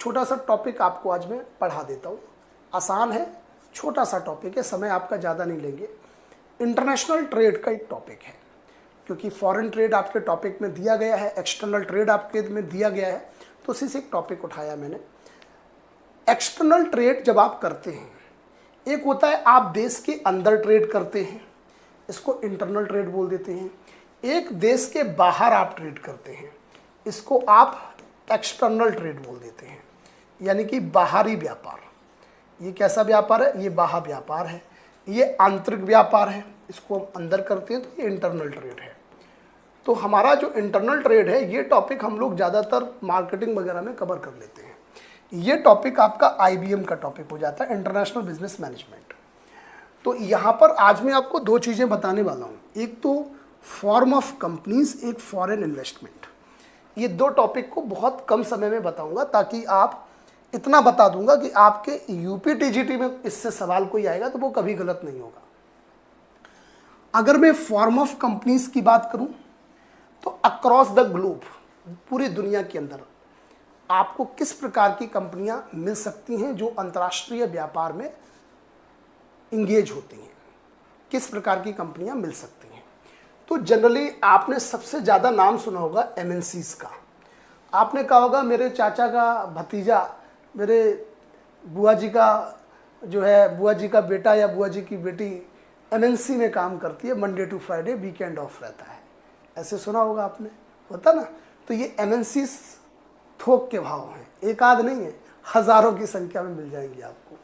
छोटा सा टॉपिक आपको आज मैं पढ़ा देता हूँ। आसान है, छोटा सा टॉपिक है, समय आपका ज़्यादा नहीं लेंगे। इंटरनेशनल ट्रेड का एक टॉपिक है, क्योंकि फॉरेन ट्रेड आपके टॉपिक में दिया गया है, एक्सटर्नल ट्रेड आपके में दिया गया है, तो उसी से एक टॉपिक उठाया मैंने। एक्सटर्नल ट्रेड जब आप करते हैं, एक होता है आप देश के अंदर ट्रेड करते हैं, इसको इंटरनल ट्रेड बोल देते हैं। एक देश के बाहर आप ट्रेड करते हैं, इसको आप एक्सटर्नल ट्रेड बोल देते हैं, यानी कि बाहरी व्यापार। ये कैसा व्यापार है? ये बाह्य व्यापार है। ये आंतरिक व्यापार है, इसको हम अंदर करते हैं, तो ये इंटरनल ट्रेड है। तो हमारा जो इंटरनल ट्रेड है, ये टॉपिक हम लोग ज़्यादातर मार्केटिंग वगैरह में कवर कर लेते हैं। ये टॉपिक आपका IBM का टॉपिक हो जाता है, इंटरनेशनल बिजनेस मैनेजमेंट। तो यहाँ पर आज मैं आपको दो चीज़ें बताने वाला हूँ, एक तो फॉर्म ऑफ कंपनीज, एक फॉरेन इन्वेस्टमेंट। ये दो टॉपिक को बहुत कम समय में बताऊंगा, ताकि आप इतना बता दूंगा कि आपके UPTGT में इससे सवाल कोई आएगा तो वो कभी गलत नहीं होगा। अगर मैं फॉर्म ऑफ कंपनीज की बात करूं, तो अक्रॉस द ग्लोब, पूरी दुनिया के अंदर आपको किस प्रकार की कंपनियां मिल सकती हैं जो अंतर्राष्ट्रीय व्यापार में इंगेज होती हैं, किस प्रकार की कंपनियां मिल सकती हैं। तो जनरली आपने सबसे ज़्यादा नाम सुना होगा MNCs का। आपने कहा होगा मेरे चाचा का भतीजा, मेरे बुआ जी का जो है, बुआ जी का बेटा या बुआ जी की बेटी MNC में काम करती है, Monday to Friday weekend off रहता है, ऐसे सुना होगा आपने, होता ना। तो ये MNCs थोक के भाव हैं, एक आध नहीं है, हज़ारों की संख्या में मिल जाएंगी आपको।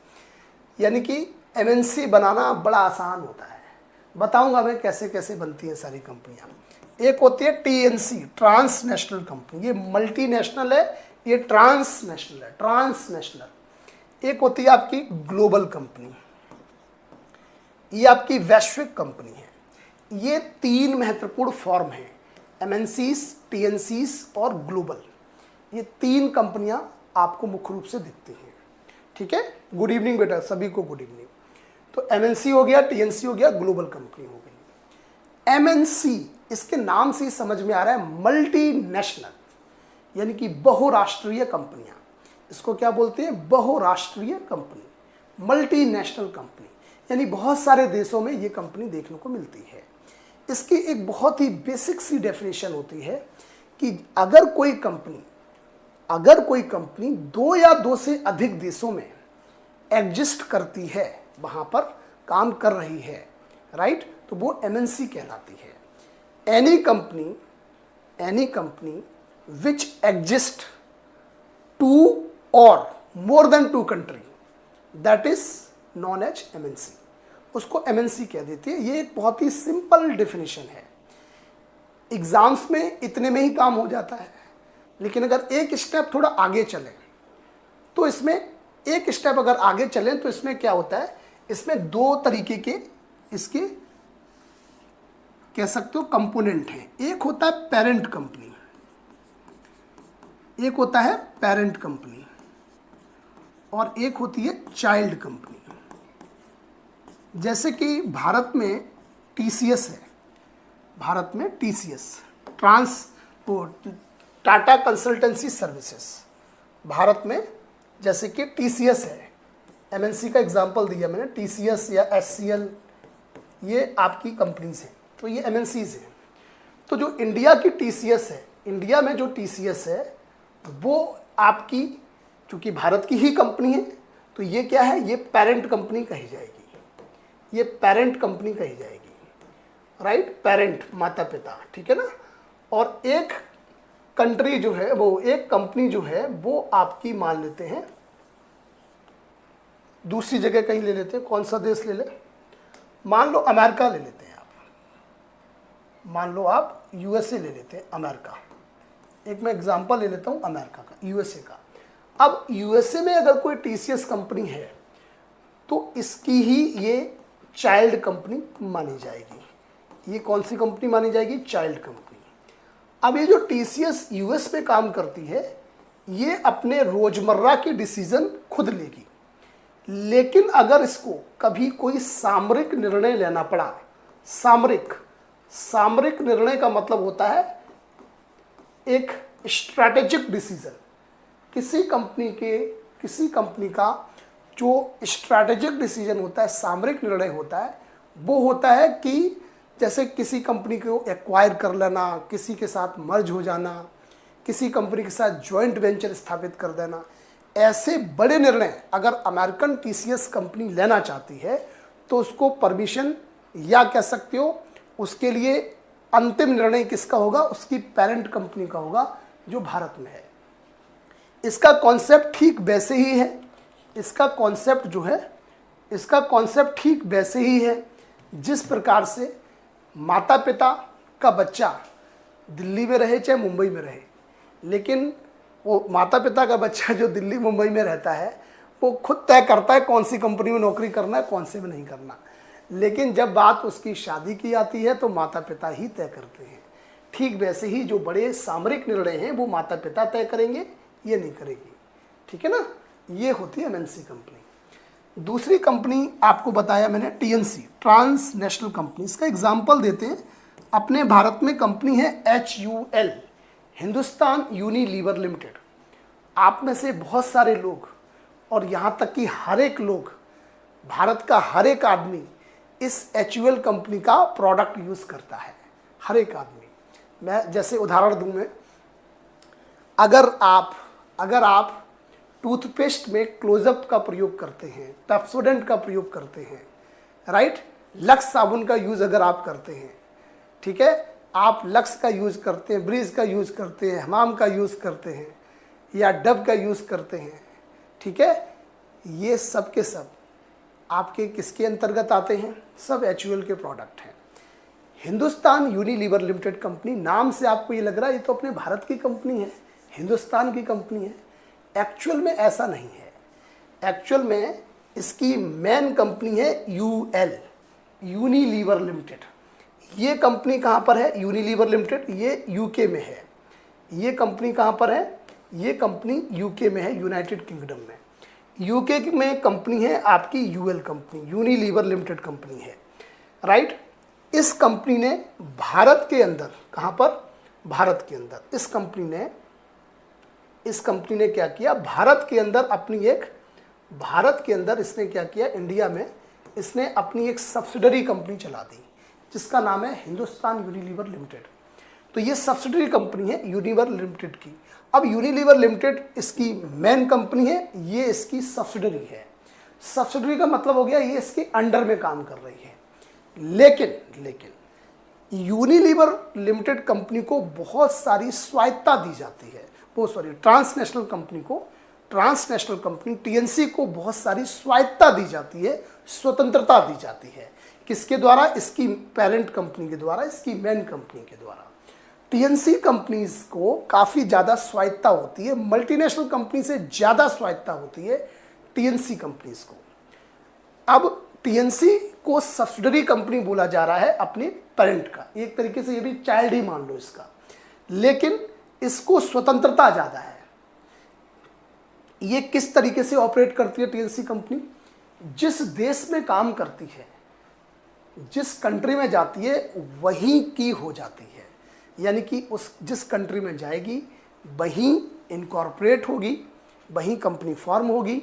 यानी कि MNC बनाना बड़ा आसान होता है। बताऊंगा मैं कैसे कैसे बनती हैं सारी कंपनियां। एक होती है TNC, ट्रांसनेशनल कंपनी, ये मल्टीनेशनल है, ये ट्रांसनेशनल है, ट्रांसनेशनल। एक होती है आपकी ग्लोबल कंपनी, ये आपकी वैश्विक कंपनी है। ये तीन महत्वपूर्ण फॉर्म हैं, MNCs, TNCs और ग्लोबल। ये तीन कंपनियां आपको मुख्य रूप से दिखती हैं। ठीक है, गुड इवनिंग बेटा, सभी को गुड इवनिंग। तो MNC हो गया, TNC हो गया, ग्लोबल कंपनी हो गई। MNC, इसके नाम से ही समझ में आ रहा है मल्टीनेशनल, यानी कि बहुराष्ट्रीय कंपनियां। इसको क्या बोलते हैं? बहुराष्ट्रीय कंपनी, मल्टीनेशनल कंपनी, यानी बहुत सारे देशों में ये कंपनी देखने को मिलती है। इसकी एक बहुत ही बेसिक सी डेफिनेशन होती है कि अगर कोई कंपनी दो या दो से अधिक देशों में एग्जिस्ट करती है, वहां पर काम कर रही है, राइट, तो वो MNC कहलाती है। Any company which exist two or more than two country, that is known as MNC, उसको MNC कह देती है। ये एक बहुत ही सिंपल डेफिनेशन है, एग्जाम्स में इतने में ही काम हो जाता है। लेकिन अगर एक स्टेप थोड़ा आगे चलें, तो इसमें एक स्टेप अगर आगे चलें तो इसमें क्या होता है, इसमें दो तरीके के इसके कह सकते हो कंपोनेंट हैं। एक होता है पेरेंट कंपनी, एक होता है पेरेंट कंपनी, और एक होती है चाइल्ड कंपनी। जैसे कि भारत में TCS है, भारत में TCS Tata consultancy services, Bharat में जैसे कि TCS है, MNC का एग्जांपल दिया मैंने, TCS या HCL, ये आपकी कंपनीज हैं, तो ये MNCs हैं। तो जो इंडिया की TCS है, इंडिया में जो TCS है वो आपकी, चूंकि भारत की ही कंपनी है, तो ये क्या है, ये पेरेंट कंपनी कही जाएगी, ये पेरेंट कंपनी कही जाएगी, राइट, पेरेंट, माता पिता, ठीक है ना। और एक कंट्री जो है, वो एक कंपनी जो है वो आपकी मान लेते हैं दूसरी जगह कहीं ले लेते हैं, कौन सा देश ले ले, मान लो अमेरिका ले लेते हैं आप, मान लो आप USA ले लेते हैं, अमेरिका। एक मैं एग्जांपल ले लेता हूं अमेरिका का, USA का। अब USA में अगर कोई TCS कंपनी है तो इसकी ही ये चाइल्ड कंपनी मानी जाएगी। ये कौन सी कंपनी मानी जाएगी? Child company. अब ये जो TCS US में काम करती है, ये अपने रोजमर्रा के डिसीजन खुद लेगी, लेकिन अगर इसको कभी कोई सामरिक निर्णय लेना पड़ा, सामरिक निर्णय का मतलब होता है एक स्ट्रैटेजिक डिसीजन, किसी कंपनी का जो स्ट्रैटेजिक डिसीजन होता है, सामरिक निर्णय होता है, वो होता है कि जैसे किसी कंपनी को एक्वायर कर लेना, किसी के साथ मर्ज हो जाना, किसी कंपनी के साथ जॉइंट वेंचर स्थापित कर देना। ऐसे बड़े निर्णय अगर अमेरिकन टीसीएस कंपनी लेना चाहती है तो उसको परमिशन, या कह सकते हो उसके लिए अंतिम निर्णय किसका होगा, उसकी पेरेंट कंपनी का होगा जो भारत में है। इसका कॉन्सेप्ट ठीक वैसे ही है, इसका कॉन्सेप्ट ठीक वैसे ही है जिस प्रकार से माता पिता का बच्चा दिल्ली में रहे चाहे मुंबई में रहे, लेकिन वो माता पिता का बच्चा जो दिल्ली मुंबई में रहता है वो खुद तय करता है कौन सी कंपनी में नौकरी करना है, कौन से में नहीं करना। लेकिन जब बात उसकी शादी की आती है तो माता पिता ही तय करते हैं। ठीक वैसे ही जो बड़े सामरिक निर्णय हैं वो माता पिता तय करेंगे, ये नहीं करेगी। ठीक है ना, ये होती है एमएनसी कंपनी। दूसरी कंपनी आपको बताया मैंने टीएनसी, ट्रांसनेशनल कंपनी। इसका एग्जाम्पल देते हैं, अपने भारत में कंपनी है HUL, हिंदुस्तान यूनिलीवर लिमिटेड। आप में से बहुत सारे लोग और यहाँ तक कि हर एक लोग, भारत का हर एक आदमी इस HUL कंपनी का प्रोडक्ट यूज़ करता है, हर एक आदमी। मैं जैसे उदाहरण दूँ मैं, अगर आप टूथपेस्ट में क्लोजअप का प्रयोग करते हैं, पेप्सोडेंट का प्रयोग करते हैं, राइट, लक्स साबुन का यूज़ अगर आप करते हैं, ठीक है, आप लक्स का यूज़ करते हैं, ब्रीज का यूज़ करते हैं, हमाम का यूज़ करते हैं या डब का यूज़ करते हैं, ठीक है, ये सब के सब आपके किसके अंतर्गत आते हैं, सब HUL के प्रोडक्ट हैं। हिंदुस्तान यूनिलीवर लिमिटेड कंपनी, नाम से आपको ये लग रहा है ये तो अपने भारत की कंपनी है, हिंदुस्तान की कंपनी है। एक्चुअल में ऐसा नहीं है। एक्चुअल में इसकी मेन कंपनी है UL, यूनिलीवर लिमिटेड। ये कंपनी कहाँ पर है, यूनिलीवर लिमिटेड, ये यूके में है। ये कंपनी कहाँ पर है, ये कंपनी यूके में है, यूनाइटेड किंगडम में। यूके में कंपनी है आपकी UL company, Unilever limited company है, राइट। इस कंपनी ने भारत के अंदर, कहाँ पर, भारत के अंदर, इस कंपनी ने क्या किया, भारत के अंदर इसने क्या किया, इंडिया में इसने अपनी एक सब्सिडरी कंपनी चला दी जिसका नाम है हिंदुस्तान यूनिलीवर लिमिटेड। तो ये सब्सिडरी कंपनी है यूनिलीवर लिमिटेड की। अब यूनिलीवर लिमिटेड इसकी मेन कंपनी है, ये इसकी सब्सिडरी है। सब्सिडरी का मतलब हो गया ये इसके अंडर में काम कर रही है। लेकिन यूनिलीवर लिमिटेड कंपनी को बहुत सारी स्वायत्तता दी जाती है, ट्रांसनेशनल कंपनी टीएनसी को बहुत सारी स्वायत्तता दी जाती है, स्वतंत्रता दी जाती है। किसके द्वारा, इसकी पेरेंट कंपनी के द्वारा, इसकी मेन कंपनी के द्वारा। टीएनसी कंपनीज को काफ़ी ज़्यादा स्वायत्तता होती है, मल्टीनेशनल कंपनी से ज़्यादा स्वायत्तता होती है टीएनसी कंपनीज को। अब टीएनसी को सब्सिडरी कंपनी बोला जा रहा है अपने पेरेंट का, एक तरीके से ये भी चाइल्ड ही मान लो इसका, लेकिन इसको स्वतंत्रता ज़्यादा है। ये किस तरीके से ऑपरेट करती है टीएनसी कंपनी, जिस देश में काम करती है, जिस कंट्री में जाती है वहीं की हो जाती है। यानी कि उस जिस कंट्री में जाएगी वहीं इनकॉर्पोरेट होगी, वहीं कंपनी फॉर्म होगी,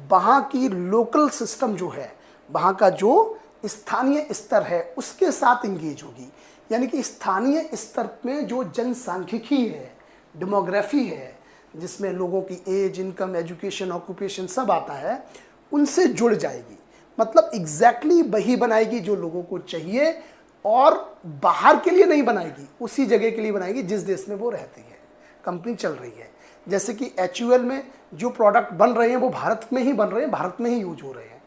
वहाँ की लोकल सिस्टम जो है, वहाँ का जो स्थानीय स्तर है उसके साथ इंगेज होगी। यानी कि स्थानीय स्तर में जो जनसांख्यिकी है, डेमोग्राफी है, जिसमें लोगों की एज, इनकम, एजुकेशन, ऑक्यूपेशन सब आता है, उनसे जुड़ जाएगी। मतलब एग्जैक्टली वही बनाएगी जो लोगों को चाहिए, और बाहर के लिए नहीं बनाएगी, उसी जगह के लिए बनाएगी जिस देश में वो रहती है, कंपनी चल रही है। जैसे कि HUL में जो प्रोडक्ट बन रहे हैं वो भारत में ही बन रहे हैं, भारत में ही यूज हो रहे हैं,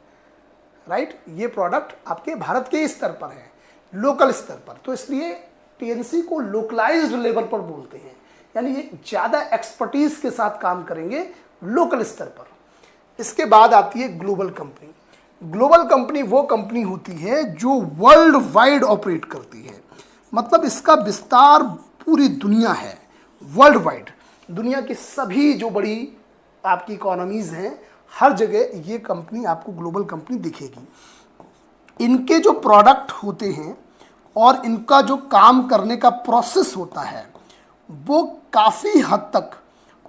राइट। ये प्रोडक्ट आपके भारत के स्तर पर है, लोकल स्तर पर। तो इसलिए टीएनसी को लोकलाइज्ड लेवल पर बोलते हैं, यानी ये ज़्यादा एक्सपर्टीज के साथ काम करेंगे लोकल स्तर पर। इसके बाद आती है ग्लोबल कंपनी। ग्लोबल कंपनी वो कंपनी होती है जो वर्ल्ड वाइड ऑपरेट करती है, मतलब इसका विस्तार पूरी दुनिया है, वर्ल्ड वाइड। दुनिया की सभी जो बड़ी आपकी इकोनॉमीज़ हैं, हर जगह ये कंपनी आपको ग्लोबल कंपनी दिखेगी। इनके जो प्रोडक्ट होते हैं और इनका जो काम करने का प्रोसेस होता है वो काफ़ी हद तक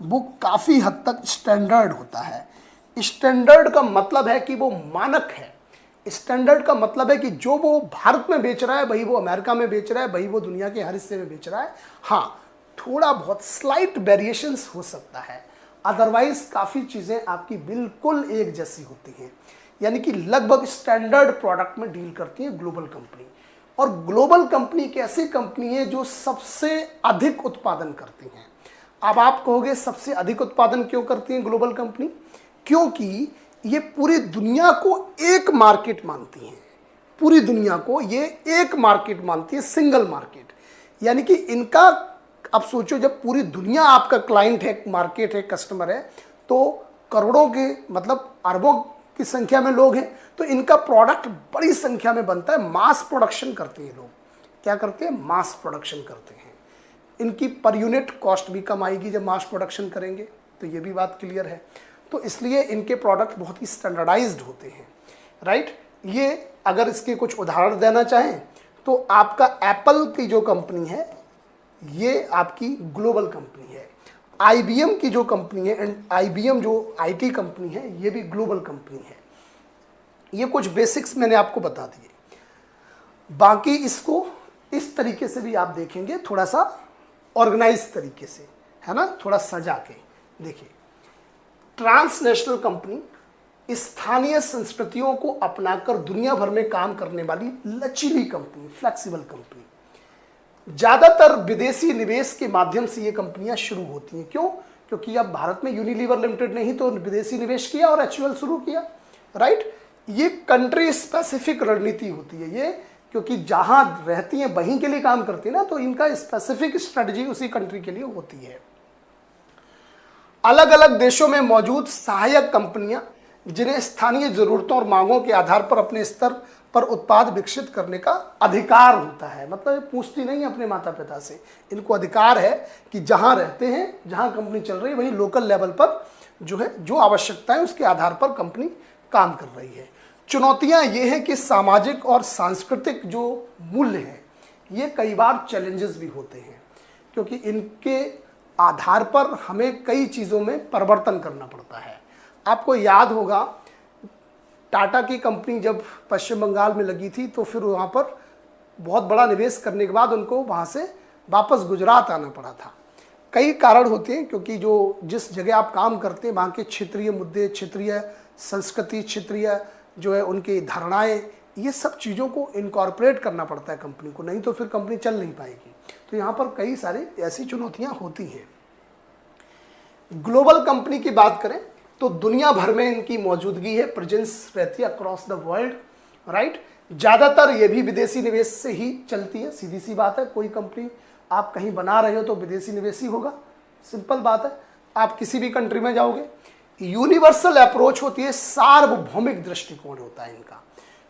वो काफ़ी हद तक स्टैंडर्ड होता है। स्टैंडर्ड का मतलब है कि वो मानक है। स्टैंडर्ड का मतलब है कि जो वो भारत में बेच रहा है वही वो अमेरिका में बेच रहा है, वही वो दुनिया के हर हिस्से में बेच रहा है। हाँ, थोड़ा बहुत स्लाइट वेरिएशंस हो सकता है, अदरवाइज काफ़ी चीज़ें आपकी बिल्कुल एक जैसी होती हैं। यानी कि लगभग स्टैंडर्ड प्रोडक्ट में डील करती है ग्लोबल कंपनी। और ग्लोबल कंपनी एक ऐसी कंपनी है जो सबसे अधिक उत्पादन करती हैं। अब आप कहोगे सबसे अधिक उत्पादन क्यों करती है ग्लोबल कंपनी? क्योंकि ये पूरी दुनिया को एक मार्केट मानती हैं। पूरी दुनिया को ये एक मार्केट मानती है, सिंगल मार्केट। यानी कि इनका, अब सोचो जब पूरी दुनिया आपका क्लाइंट है, मार्केट है, कस्टमर है, तो करोड़ों के मतलब अरबों की संख्या में लोग हैं, तो इनका प्रोडक्ट बड़ी संख्या में बनता है। मास प्रोडक्शन करते हैं लोग। क्या करते हैं? मास प्रोडक्शन करते हैं। इनकी पर यूनिट कॉस्ट भी कम आएगी जब मास प्रोडक्शन करेंगे, तो ये भी बात क्लियर है। तो इसलिए इनके प्रोडक्ट बहुत ही स्टैंडर्डाइज्ड होते हैं, राइट। ये अगर इसके कुछ उदाहरण देना चाहें तो आपका एप्पल की जो कंपनी है ये आपकी ग्लोबल कंपनी है। IBM की जो कंपनी है, एंड IBM जो IT कंपनी है, ये भी ग्लोबल कंपनी है। ये कुछ बेसिक्स मैंने आपको बता दिए। बाकी इसको इस तरीके से भी आप देखेंगे, थोड़ा सा ऑर्गेनाइज तरीके से, है ना, थोड़ा सजा के देखिए। ट्रांसनेशनल कंपनी स्थानीय संस्कृतियों को अपनाकर दुनिया भर में काम करने वाली लचीली कंपनी, फ्लेक्सिबल कंपनी। ज़्यादातर विदेशी निवेश के माध्यम से ये कंपनियां शुरू होती हैं। क्यों? क्योंकि अब भारत में यूनिलीवर लिमिटेड ने ही तो विदेशी निवेश किया और HUL शुरू किया, राइट। ये कंट्री स्पेसिफिक रणनीति होती है ये, क्योंकि जहां रहती हैं वहीं के लिए काम करती है ना, तो इनका स्पेसिफिक स्ट्रेटजी उसी कंट्री के लिए होती है। अलग अलग देशों में मौजूद सहायक कंपनियां जिन्हें स्थानीय जरूरतों और मांगों के आधार पर अपने स्तर पर उत्पाद विकसित करने का अधिकार होता है। मतलब ये पूछती नहीं है अपने माता पिता से, इनको अधिकार है कि जहां रहते हैं, जहां कंपनी चल रही है, वहीं लोकल लेवल पर जो है, जो आवश्यकता है उसके आधार पर कंपनी काम कर रही है। चुनौतियां ये हैं कि सामाजिक और सांस्कृतिक जो मूल्य हैं ये कई बार चैलेंजेस भी होते हैं, क्योंकि इनके आधार पर हमें कई चीज़ों में परिवर्तन करना पड़ता है। आपको याद होगा टाटा की कंपनी जब पश्चिम बंगाल में लगी थी तो फिर वहाँ पर बहुत बड़ा निवेश करने के बाद उनको वहाँ से वापस गुजरात आना पड़ा था। कई कारण होते हैं, क्योंकि जो जिस जगह आप काम करते हैं वहाँ के क्षेत्रीय मुद्दे, क्षेत्रीय संस्कृति, क्षेत्रीय जो है उनकी धारणाएं, ये सब चीज़ों को इनकॉर्पोरेट करना पड़ता है कंपनी को, नहीं तो फिर कंपनी चल नहीं पाएगी। तो यहाँ पर कई सारी ऐसी चुनौतियाँ होती हैं। ग्लोबल कंपनी की बात करें तो दुनिया भर में इनकी मौजूदगी है, प्रेजेंस रहती है अक्रॉस द वर्ल्ड, राइट। ज़्यादातर ये भी विदेशी निवेश से ही चलती है, सीधी सी बात है। कोई कंपनी आप कहीं बना रहे हो तो विदेशी निवेश ही होगा, सिंपल बात है। आप किसी भी कंट्री में जाओगे, यूनिवर्सल अप्रोच होती है, सार्वभौमिक दृष्टिकोण होता है इनका।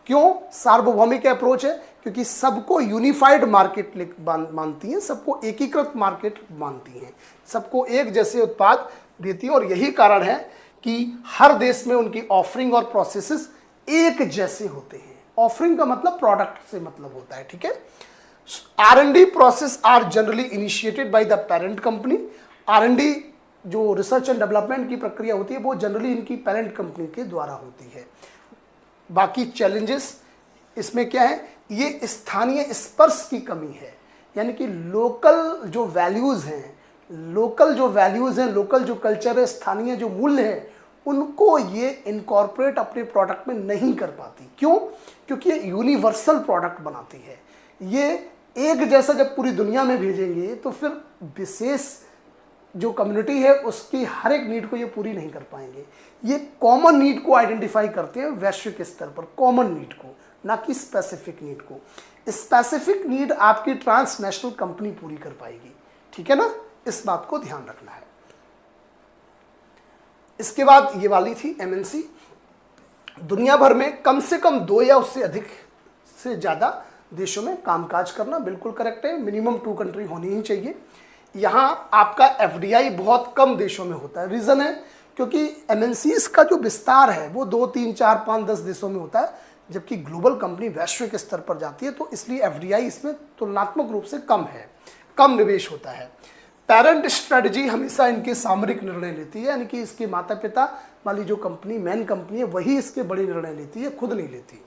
क्यों सार्वभौमिक अप्रोच है? क्योंकि सबको यूनिफाइड मार्केट मानती हैं, सबको एकीकृत मार्केट मानती हैं, सबको एक जैसे उत्पाद देती है। और यही कारण है कि हर देश में उनकी ऑफरिंग और प्रोसेसेस एक जैसे होते हैं। ऑफरिंग का मतलब प्रोडक्ट से मतलब होता है, ठीक है। R&D process are generally initiated by the parent company. R&D जो रिसर्च एंड डेवलपमेंट की प्रक्रिया होती है वो जनरली इनकी पेरेंट कंपनी के द्वारा होती है। बाकी चैलेंजेस इसमें क्या है? ये स्थानीय स्पर्श की कमी है, यानी कि लोकल जो वैल्यूज़ हैं, लोकल जो कल्चर है, स्थानीय जो मूल्य है, उनको ये इनकॉर्पोरेट अपने प्रोडक्ट में नहीं कर पाती। क्यों? क्योंकि ये यूनिवर्सल प्रोडक्ट बनाती है। ये एक जैसा जब पूरी दुनिया में भेजेंगे तो फिर विशेष जो कम्युनिटी है उसकी हर एक नीड को ये पूरी नहीं कर पाएंगे। ये कॉमन नीड को आइडेंटिफाई करते हैं वैश्विक स्तर पर, कॉमन नीड को, ना कि स्पेसिफिक नीड को। स्पेसिफिक नीड आपकी ट्रांसनेशनल कंपनी पूरी कर पाएगी, ठीक है ना, इस बात को ध्यान रखना है। इसके बाद ये वाली थी MNC। दुनिया भर में कम से कम 2 या उससे अधिक से ज़्यादा देशों में कामकाज करना बिल्कुल करेक्ट है। मिनिमम 2 कंट्री होनी ही चाहिए। यहाँ आपका FDI बहुत कम देशों में होता है। रीज़न है क्योंकि MNCs का जो विस्तार है वो 2, 3, 4, 5, 10 देशों में होता है, जबकि ग्लोबल कंपनी वैश्विक स्तर पर जाती है, तो इसलिए FDI इसमें तुलनात्मक रूप से कम है, कम निवेश होता है। पेरेंट स्ट्रेटजी हमेशा इनके सामरिक निर्णय लेती है, यानी कि इसके माता पिता वाली जो कंपनी, मेन कंपनी है, वही इसके बड़े निर्णय लेती है, खुद नहीं लेती।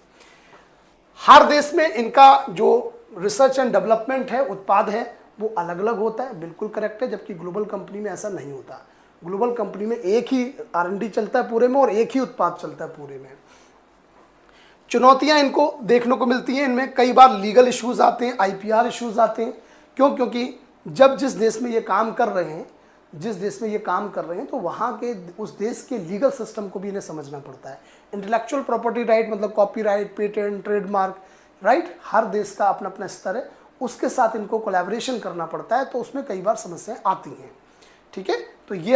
हर देश में इनका जो रिसर्च एंड डेवलपमेंट है, उत्पाद है, वो अलग अलग होता है, बिल्कुल करेक्ट है, जबकि ग्लोबल कंपनी में ऐसा नहीं होता। ग्लोबल कंपनी में एक ही R&D चलता है पूरे में और एक ही उत्पाद चलता है पूरे में। चुनौतियां इनको देखने को मिलती हैं, इनमें कई बार लीगल इश्यूज आते हैं, IPR इश्यूज आते हैं। क्यों? क्योंकि जब जिस देश में ये काम कर रहे हैं, तो वहाँ के उस देश के लीगल सिस्टम को भी इन्हें समझना पड़ता है। इंटेलेक्चुअल प्रॉपर्टी राइट मतलब कॉपीराइट, पेटेंट, ट्रेडमार्क राइट, हर देश का अपना अपना स्तर है, उसके साथ इनको कोलैबोरेशन करना पड़ता है, तो उसमें कई बार समस्याएं आती हैं। ठीक है, तो ये